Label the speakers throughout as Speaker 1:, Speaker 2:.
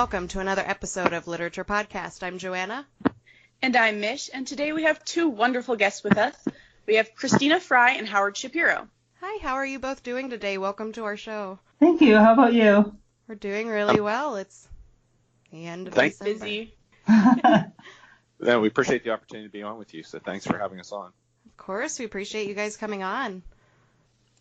Speaker 1: welcome to another episode of Literature Podcast. I'm Joanna.
Speaker 2: And I'm Mich, and today we have two wonderful guests with us. We have Christina Frey and Howard Shapiro.
Speaker 1: Hi, how are you both doing today? Welcome to our show.
Speaker 3: Thank you. How about you?
Speaker 1: We're doing really well. It's the end of December.
Speaker 2: Busy.
Speaker 4: Yeah, we appreciate the opportunity to be on with you, so thanks for having us on.
Speaker 1: Of course, we appreciate you guys coming on.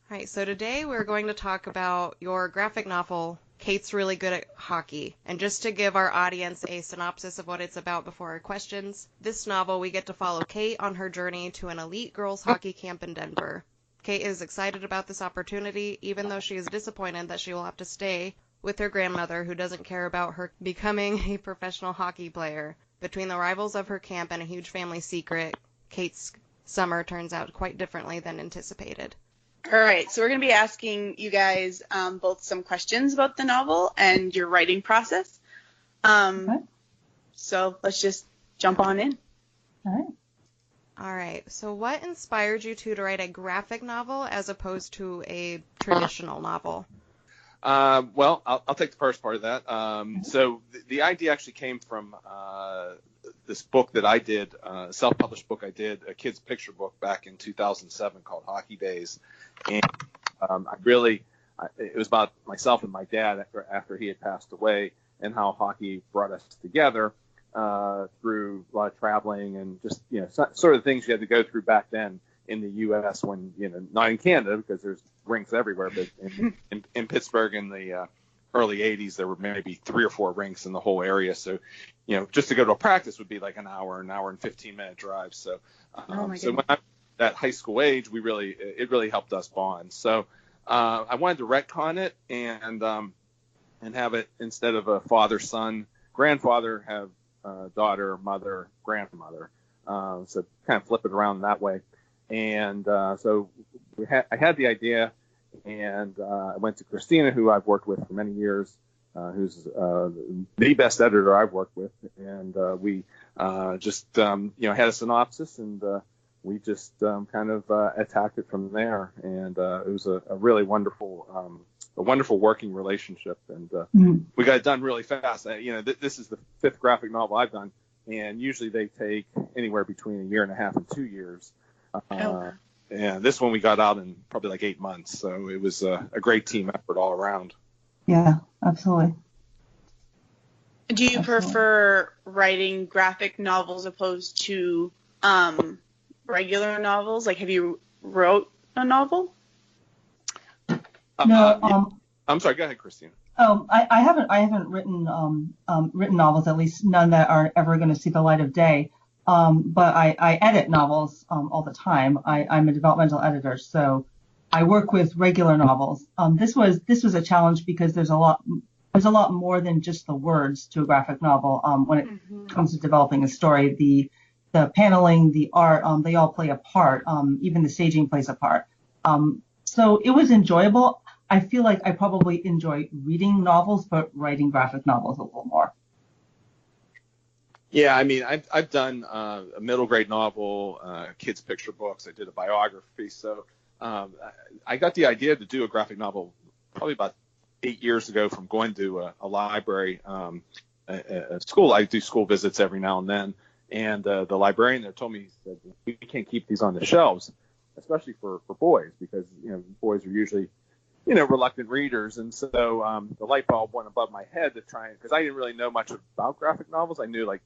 Speaker 1: All right, so today we're going to talk about your graphic novel, Kate's Really Good at Hockey. And just to give our audience a synopsis of what it's about before our questions, this novel we get to follow Kate on her journey to an elite girls hockey camp in Denver. Kate is excited about this opportunity, even though she is disappointed that she will have to stay with her grandmother, who doesn't care about her becoming a professional hockey player. Between the rivals of her camp and a huge family secret, Kate's summer turns out quite differently than anticipated.
Speaker 2: All right, so we're going to be asking you guys both some questions about the novel and your writing process.
Speaker 3: Okay.
Speaker 2: So let's just jump on in.
Speaker 3: All right.
Speaker 1: All right, so what inspired you two to write a graphic novel as opposed to a traditional novel?
Speaker 4: Well, I'll take the first part of that. So the idea actually came from this book that I did, a self-published book I did, a kid's picture book back in 2007 called Hockey Days. And it was about myself and my dad after he had passed away, and how hockey brought us together through a lot of traveling and just, sort of things you had to go through back then in the U.S. when, not in Canada because there's rinks everywhere, but in Pittsburgh in the early 80s, there were maybe 3 or 4 rinks in the whole area. So, just to go to a practice would be like an hour and 15-minute drive. So, so when I was at high school age, it really helped us bond. So I wanted to retcon it and have it, instead of a father, son, grandfather, have daughter, mother, grandmother. So kind of flip it around that way. And so I had the idea, and I went to Christina, who I've worked with for many years, who's the best editor I've worked with, and we just had a synopsis, and we just kind of attacked it from there, and it was a really wonderful working relationship, and we got it done really fast. This is the 5th graphic novel I've done, and usually they take anywhere between 1.5 years and 2 years. And this one we got out in probably like 8 months, so it was a great team effort all around.
Speaker 3: Yeah, absolutely.
Speaker 2: Do you prefer writing graphic novels opposed to regular novels? Like, have you wrote a novel?
Speaker 3: No.
Speaker 4: I'm sorry. Go ahead, Christina.
Speaker 3: I haven't written novels, at least none that are ever going to see the light of day. But I edit novels all the time. I'm a developmental editor, so I work with regular novels. This was a challenge because there's a lot more than just the words to a graphic novel. When it comes to developing a story, the paneling, the art, they all play a part. Even the staging plays a part. So it was enjoyable. I feel like I probably enjoy reading novels, but writing graphic novels a little more.
Speaker 4: Yeah, I mean, I've done a middle grade novel, kids' picture books. I did a biography. So I got the idea to do a graphic novel probably about 8 years ago from going to a library, a school. I do school visits every now and then. And the librarian there told me, he said, we can't keep these on the shelves, especially for boys, because, boys are usually, reluctant readers. And so the light bulb went above my head to try, because I didn't really know much about graphic novels. I knew like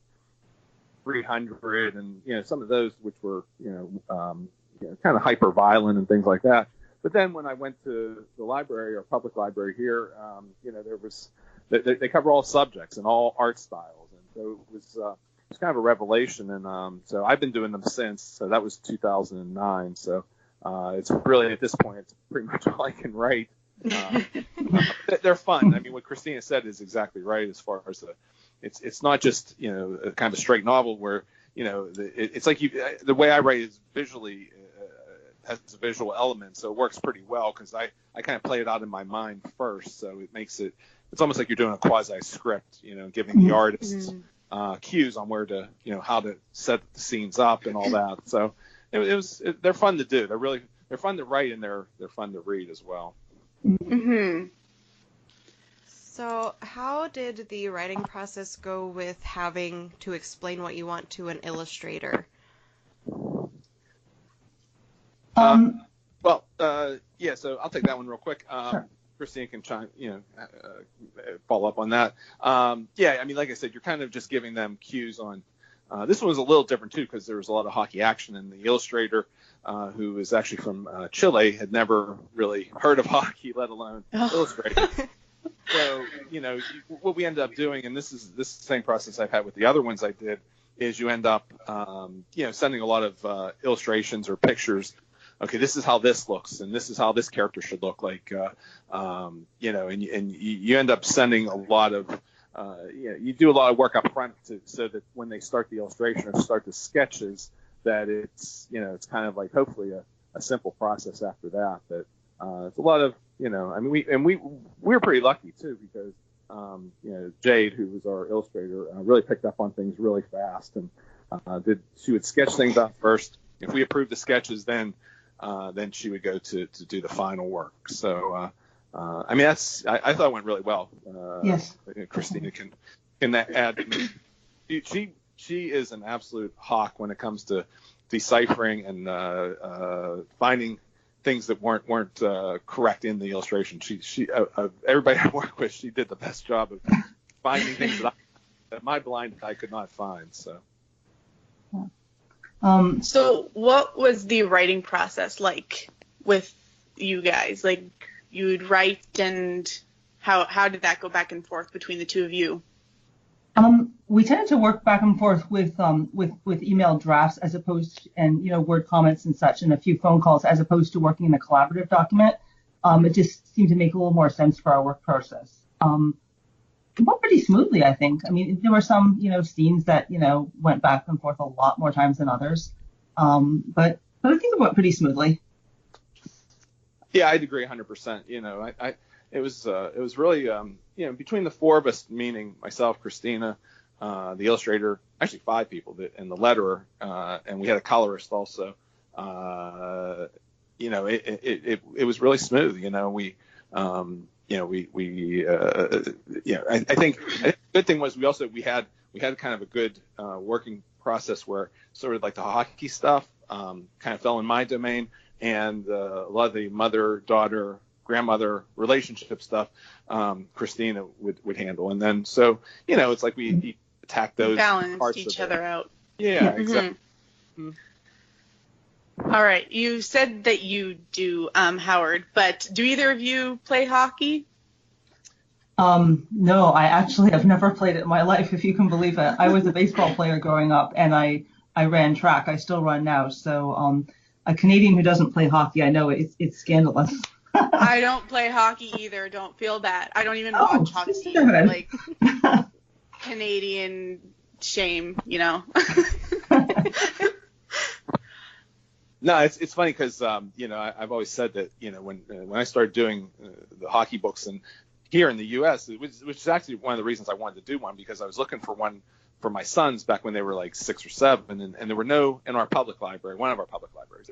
Speaker 4: 300 and some of those which were kind of hyper violent and things like that. But then when I went to the library or public library here, there was they cover all subjects and all art styles, and so it was kind of a revelation. And so I've been doing them since. So that was 2009. So it's really, at this point, it's pretty much all I can write. They're fun. I mean, what Christina said is exactly right as far as it's not just a kind of a straight novel where it's like the way I write is visually has a visual element, so it works pretty well because I kind of play it out in my mind first, so it makes it's almost like you're doing a quasi script, giving the artists cues on where to how to set the scenes up and all that. So they're fun to do. They're fun to write, and they're fun to read as well.
Speaker 2: Mm-hmm.
Speaker 1: So, how did the writing process go with having to explain what you want to an illustrator?
Speaker 4: Yeah, so I'll take that one real quick.
Speaker 3: Sure.
Speaker 4: Christina can follow up on that. Yeah, I mean, like I said, you're kind of just giving them cues on. This one was a little different too because there was a lot of hockey action, and the illustrator, who is actually from Chile, had never really heard of hockey, let alone illustrating. So, what we ended up doing, and this is the same process I've had with the other ones I did, is you end up, sending a lot of illustrations or pictures. Okay, this is how this looks, and this is how this character should look like, and you end up sending a lot of, you do a lot of work up front so that when they start the illustration or start the sketches, that it's, it's kind of like hopefully a simple process after that. But it's a lot of, I mean, we were pretty lucky too because, Jade, who was our illustrator, really picked up on things really fast, and she would sketch things out first. If we approved the sketches, then she would go to do the final work. So, I mean, I thought it went really well.
Speaker 3: Yes.
Speaker 4: Christina can add. She is an absolute hawk when it comes to deciphering and finding things that weren't correct in the illustration. She everybody I worked with, she did the best job of finding things that my blind eye could not find. So.
Speaker 2: So what was the writing process like with you guys? Like, you would write, and how did that go back and forth between the two of you?
Speaker 3: We tended to work back and forth with email drafts as opposed to, and Word comments and such, and a few phone calls as opposed to working in a collaborative document. It just seemed to make a little more sense for our work process. It went pretty smoothly, I think. I mean, there were some, scenes that, went back and forth a lot more times than others. But I think it went pretty smoothly.
Speaker 4: Yeah, I'd agree 100%. It was really, between the four of us, meaning myself, Christina, the illustrator, actually 5 people, and the letterer, and we had a colorist also. It was really smooth. I think the good thing was we had kind of a good working process where sort of like the hockey stuff kind of fell in my domain, and a lot of the mother-daughter, grandmother relationship stuff Christina would handle. And then so it's like we attacked those
Speaker 2: balanced
Speaker 4: parts
Speaker 2: each
Speaker 4: of
Speaker 2: other out.
Speaker 4: Yeah, exactly. Mm-hmm.
Speaker 2: All right. You said that you do, Howard, but do either of you play hockey?
Speaker 3: No, I actually have never played it in my life, if you can believe it. I was a baseball player growing up, and I ran track. I still run now. So a Canadian who doesn't play hockey, I know it's scandalous.
Speaker 2: I don't play hockey either. Don't feel bad. I don't even watch hockey.
Speaker 3: Good.
Speaker 2: Like, Canadian shame,
Speaker 4: No, it's funny because I've always said that when I started doing the hockey books and here in the U.S., which is actually one of the reasons I wanted to do one, because I was looking for one for my sons back when they were like 6 or 7, and there were no in our public library, one of our public libraries,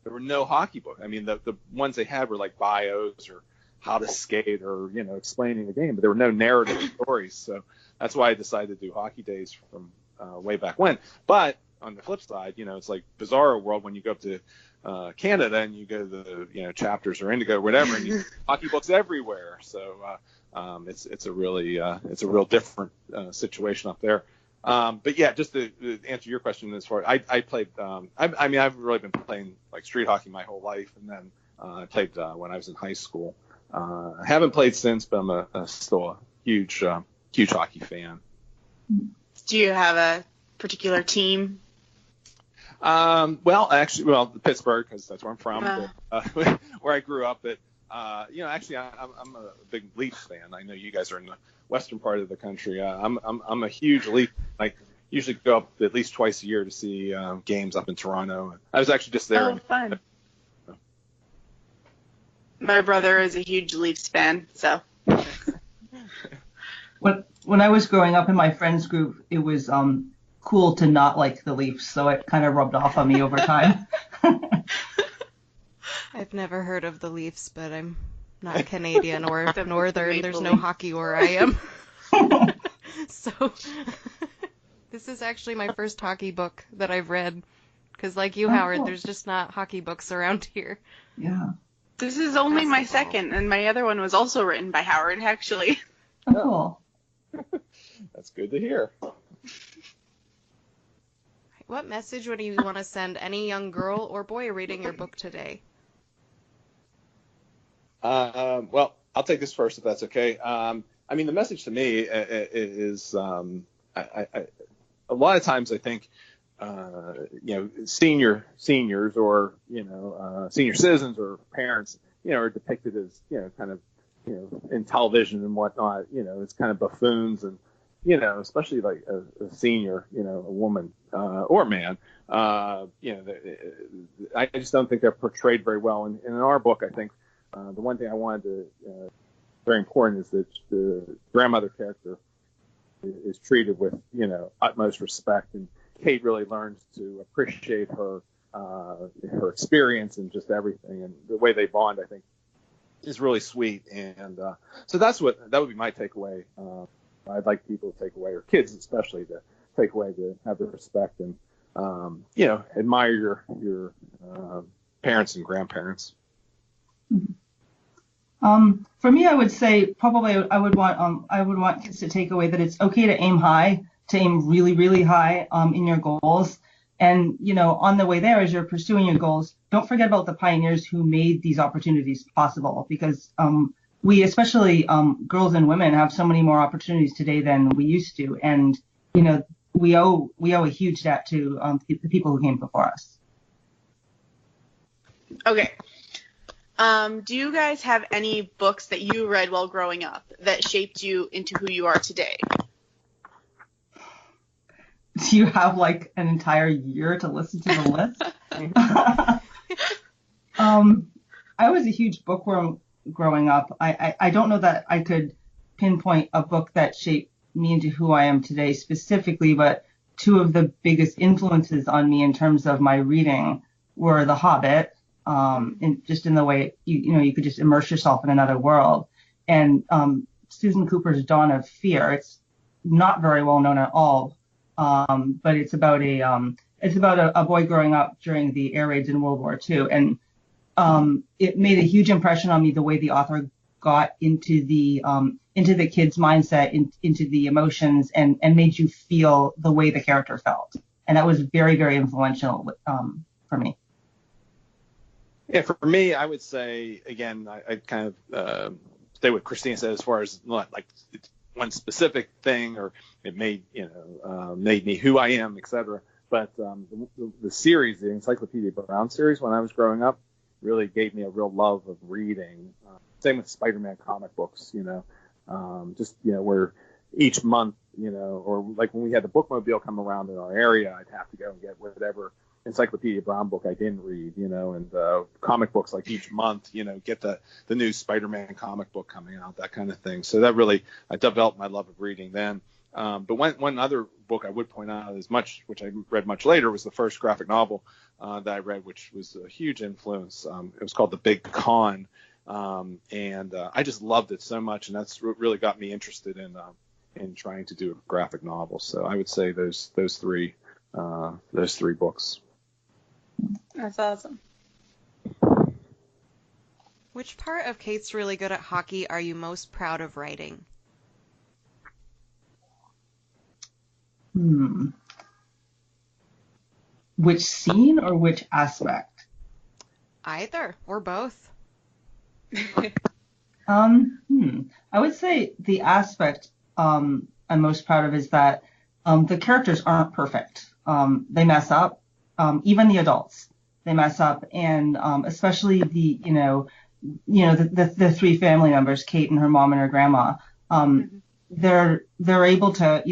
Speaker 4: there were no hockey books. I mean, the ones they had were like bios or how to skate or explaining the game, but there were no narrative stories. So that's why I decided to do hockey days from way back when. But on the flip side, it's like Bizarro World when you go up to Canada and you go to the Chapters or Indigo or whatever, and you hockey books everywhere. So it's a real different situation up there. But yeah, just to answer your question as far, I played. I've really been playing like street hockey my whole life, and then I played when I was in high school. I haven't played since, but I'm still a huge hockey fan.
Speaker 2: Do you have a particular team?
Speaker 4: Well, Pittsburgh, because that's where I'm from, but, where I grew up. But actually, I'm a big Leafs fan. I know you guys are in the western part of the country. I'm a huge Leaf. I usually go up at least twice a year to see games up in Toronto. I was actually just there.
Speaker 2: Oh, fun. My brother is a huge Leafs fan, so.
Speaker 3: When I was growing up in my friends group, it was cool to not like the Leafs, so it kind of rubbed off on me over time.
Speaker 1: I've never heard of the Leafs, but I'm not Canadian or
Speaker 2: The
Speaker 1: Northern. There's no
Speaker 2: Maple
Speaker 1: hockey where I am. So this is actually my first hockey book that I've read. Because like you, Howard,
Speaker 3: cool.
Speaker 1: there's just not hockey books around here.
Speaker 3: Yeah.
Speaker 2: This is only my
Speaker 1: Basketball.
Speaker 2: second, and my other one was also written by Howard, actually.
Speaker 3: Oh, cool.
Speaker 4: That's good to hear.
Speaker 1: What message would you want to send any young girl or boy reading your book today?
Speaker 4: Well, I'll take this first if that's okay. I mean, the message to me is a lot of times I think, seniors or, senior citizens or parents, are depicted as, kind of, in television and whatnot, it's kind of buffoons and, especially like a senior, a woman or man, I just don't think they're portrayed very well. And in our book, I think the one thing I wanted to, very important, is that the grandmother character is treated with, utmost respect. And Kate really learns to appreciate her experience and just everything. And the way they bond, I think, is really sweet. And so that would be my takeaway. I'd like people to take away, or kids especially, to take away, to have the respect and, admire your parents and grandparents.
Speaker 3: For me, I would say probably I would want kids to take away that it's okay to aim high, to aim really, really high in your goals. And, on the way there, as you're pursuing your goals, don't forget about the pioneers who made these opportunities possible, because we, especially girls and women, have so many more opportunities today than we used to. And, we owe a huge debt to the people who came before us.
Speaker 2: Okay. Do you guys have any books that you read while growing up that shaped you into who you are today?
Speaker 3: Do you have like an entire year to listen to the list? I was a huge bookworm growing up. I don't know that I could pinpoint a book that shaped me into who I am today specifically, but two of the biggest influences on me in terms of my reading were The Hobbit, in the way you could just immerse yourself in another world, and Susan Cooper's Dawn of Fear. It's not very well known at all, but it's about a boy growing up during the air raids in World War II, and it made a huge impression on me the way the author got into the kid's mindset, into the emotions, and made you feel the way the character felt, and that was very, very influential for me.
Speaker 4: Yeah, for me, I would say, again, I kind of stay with Christina said, as far as not like one specific thing, or it made me who I am, etc. But the series, the Encyclopedia Brown series, when I was growing up, really gave me a real love of reading. Same with Spider-Man comic books, where each month, or like when we had the bookmobile come around in our area, I'd have to go and get whatever Encyclopedia Brown book I didn't read, and comic books, like each month, get the new Spider-Man comic book coming out, that kind of thing. So that really, I developed my love of reading then. But one other book I would point out which I read much later, was the first graphic novel that I read, which was a huge influence. It was called The Big Con. And I just loved it so much, and that's really got me interested in trying to do a graphic novel. So I would say those three books.
Speaker 2: That's awesome.
Speaker 1: Which part of Kate's Really Good at Hockey are you most proud of writing?
Speaker 3: Which scene or which aspect?
Speaker 1: Either or both.
Speaker 3: I would say the aspect I'm most proud of is that the characters aren't perfect. They mess up. Even the adults, they mess up, and especially the three family members, Kate and her mom and her grandma. They're able to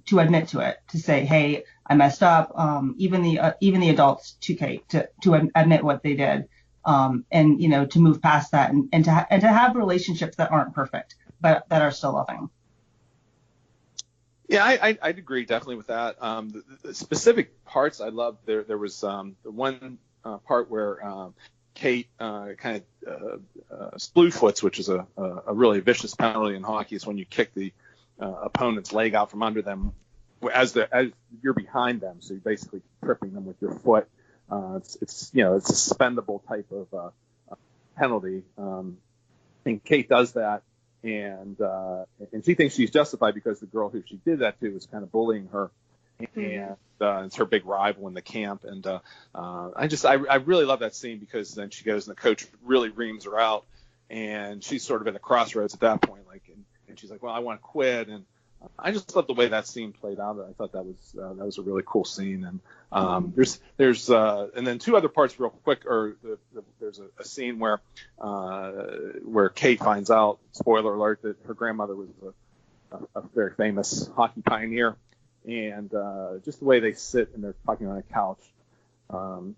Speaker 3: to admit to it, to say, hey, I messed up. Even the adults to Kate to admit what they did. And to move past that and to have relationships that aren't perfect but that are still loving.
Speaker 4: Yeah, I'd agree definitely with that. The specific parts I loved, there was the one part where Kate kind of slew foots, which is a really vicious penalty in hockey. Is when you kick the opponent's leg out from under them as you're behind them, so you're basically tripping them with your foot. It's a suspendable type of penalty, and Kate does that, and she thinks she's justified because the girl who she did that to was kind of bullying her, and it's her big rival in the camp. And I really love that scene because then she goes and the coach really reams her out, and she's sort of at a crossroads at that point, and she's like, well, I want to quit. And I just love the way that scene played out. I thought that was a really cool scene. And there's and then two other parts real quick. There's a scene where Kate finds out, spoiler alert, that her grandmother was a very famous hockey pioneer, and just the way they sit and they're talking on a couch,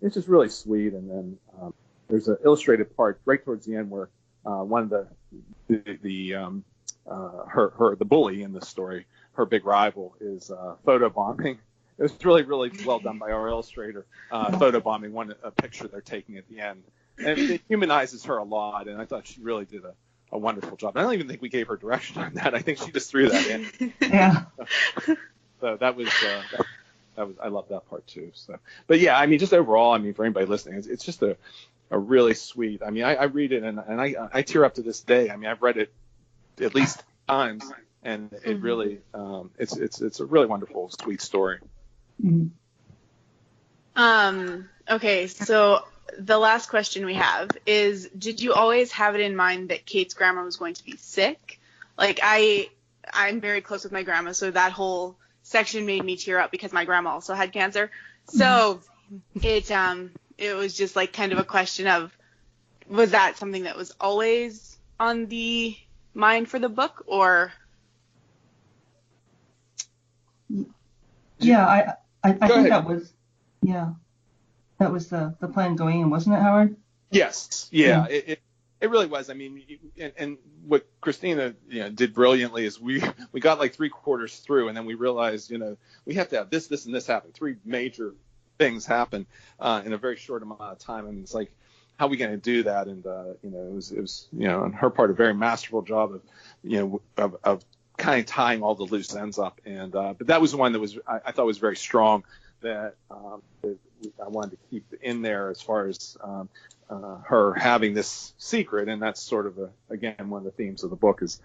Speaker 4: it's just really sweet. And then there's an illustrated part right towards the end where one of the bully in this story, her big rival, is photobombing. It was really, really well done by our illustrator, photobombing a picture they're taking at the end. And it humanizes her a lot, and I thought she really did a wonderful job. I don't even think we gave her direction on that. I think she just threw that in.
Speaker 3: Yeah.
Speaker 4: So that was I love that part too. So, but yeah, I mean, just overall, I mean, for anybody listening, it's just a really sweet. I mean, I read it and I tear up to this day. I mean, I've read it at least times, and it really it's a really wonderful, sweet story.
Speaker 3: Mhm.
Speaker 2: Okay, so the last question we have is, did you always have it in mind that Kate's grandma was going to be sick? Like, I'm very close with my grandma, so that whole section made me tear up because my grandma also had cancer. So it was just like kind of a question of, was that something that was always on the mind for the book, or?
Speaker 3: Yeah, I think
Speaker 4: ahead.
Speaker 3: that was the plan going in, wasn't it, Howard?
Speaker 4: Yes, yeah. It really was. I mean, and what Christina did brilliantly is we got like 3/4 through, and then we realized we have to have this and this happen. 3 major things happen in a very short amount of time, and it's like, how are we going to do that? And it was on her part a very masterful job of kind of tying all the loose ends up. And but that was the one that I thought was very strong, that I wanted to keep in there as far as her having this secret. And that's sort of again one of the themes of the book is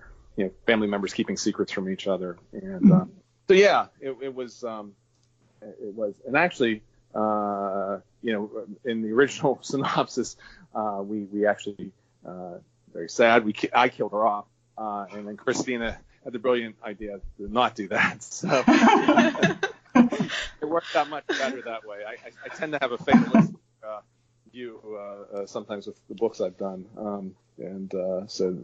Speaker 4: family members keeping secrets from each other. And so yeah, it was and actually in the original synopsis we actually very sad I killed her off, and then Christina had the brilliant idea to not do that. So it worked out much better that way. I tend to have a fatalistic view sometimes with the books I've done, and so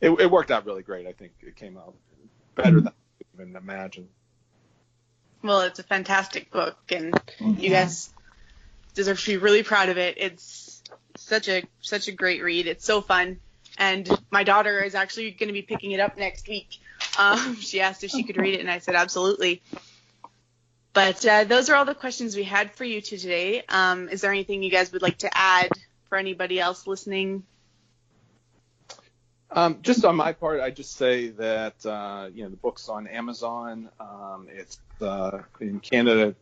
Speaker 4: it worked out really great. I think it came out better than I could even imagine.
Speaker 2: Well, it's a fantastic book, and you guys deserve to be really proud of it. It's such a great read. It's so fun. And my daughter is actually going to be picking it up next week. She asked if she could read it, and I said absolutely. But those are all the questions we had for you today. Is there anything you guys would like to add for anybody else listening?
Speaker 4: Just on my part, I just say that the book's on Amazon. It's in Canada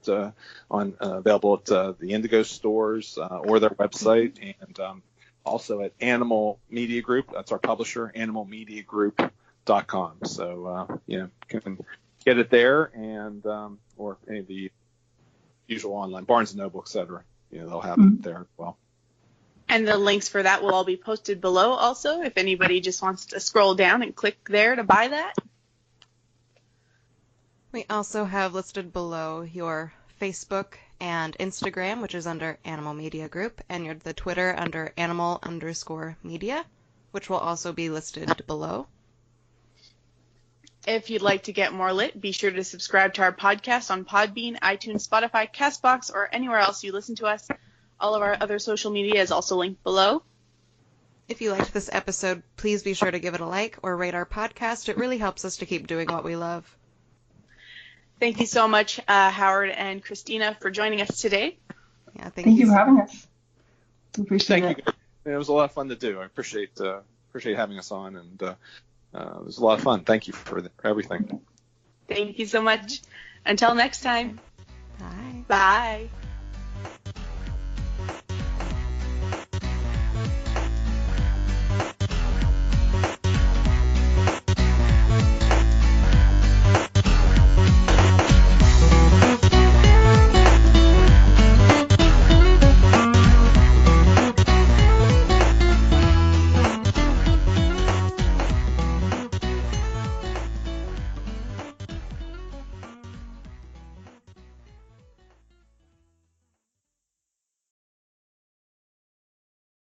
Speaker 4: available at the Indigo stores or their website, and also at Animal Media Group. That's our publisher, animalmediagroup.com. So you can get it there, and or any of the usual online, Barnes & Noble, etc. They'll have it there as well.
Speaker 2: And the links for that will all be posted below also, if anybody just wants to scroll down and click there to buy that.
Speaker 1: We also have listed below your Facebook and Instagram, which is under Animal Media Group, and the Twitter under animal_media, which will also be listed below.
Speaker 2: If you'd like to get more lit, be sure to subscribe to our podcast on Podbean, iTunes, Spotify, Castbox, or anywhere else you listen to us. All of our other social media is also linked below.
Speaker 1: If you liked this episode, please be sure to give it a like or rate our podcast. It really helps us to keep doing what we love.
Speaker 2: Thank you so much, Howard and Christina, for joining us today.
Speaker 1: Yeah,
Speaker 3: Thank you for having us. Appreciate
Speaker 4: Thank
Speaker 3: it.
Speaker 4: you. It was a lot of fun to do. I appreciate having us on, and it was a lot of fun. Thank you for everything.
Speaker 2: Thank you so much. Until next time.
Speaker 1: Bye.
Speaker 2: Bye.